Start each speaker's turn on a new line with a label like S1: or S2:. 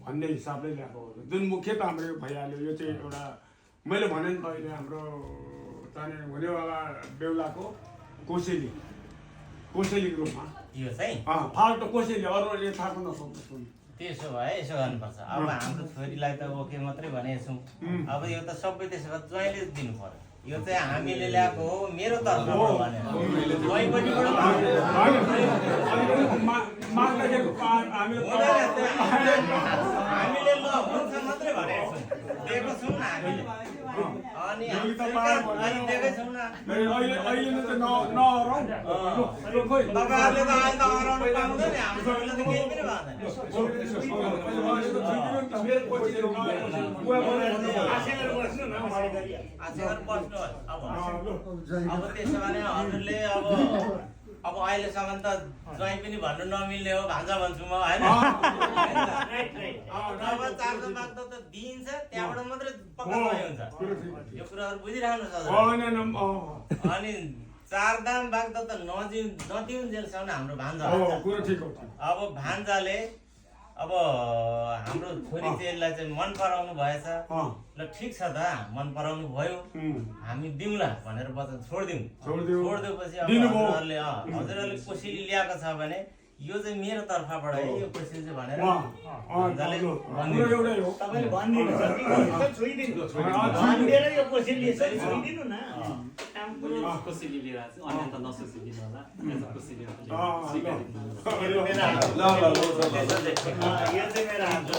S1: भन्ने हिसाबले ल्याएको हो जुन मुख्य त हाम्रो यो भइहाल्यो यो चाहिँ एउटा मैले भने नि त अहिले हाम्रो चाहिँ हुनेवाला बेहुलाको कोसेलीको रूपमा
S2: यो चाहिँ
S1: फाल्टो कोसेली अरूले थाहा पनि नसक्नु
S2: त्यसो भए यसो गर्नुपर्छ अब हाम्रो छोरीलाई त ओके मात्रै भनेको छौँ अब यो त सबै त्यसो भए ज्वाइँले दिनु पर्यो यो चाहिँ हामीले ल्याएको हो मेरो तर्फबाट भनेर ज्वाइँपट्टिबाट हामीले ल हुन्छ मात्रै भनेको छौँ दिएको छौँ न हामीले अनि दिएकै छौँ न
S1: अहिले त नहराउँ
S2: तपाईँहरूले त अहिले त हराउनु पाउँदैन हाम्रो छोरीले त केही पनि बस्नु अब त्यसो भने हजुरले अब अहिलेसम्म त ज्वाइँ पनि भन्नु नमिल्ने हो भान्जा भन्छु म होइन अब चार्जो माग्दा त दिइन्छ त्यहाँबाट मात्रै पक्का ज्वाइँ हुन्छ यो कुराहरू बुझिराख्नु सक्छ अनि चार दाम बाग्दा त नदिउन्जेलसम्म हाम्रो भान्जा अब भान्जाले अब हाम्रो छोरी चेलीलाई चाहिँ मन पराउनु भएछ ल ठिक छ त मन पराउनु भयो हामी दिउँला भनेर वचन छोडिदिएपछि अब हजुरहरूले कोसेली ल्याएको छ भने यो चाहिँ मेरो तर्फबाट है यो कोसेली चाहिँ भनेर भान्जाले
S3: तपाईले भनिदिनु छ भनेर यो कोसेली यसरी छोडिदिनु न
S4: कोसेली लिएर अन्य त नसोचिदिनु होला कोसेली
S3: यो चाहिँ मेरो हात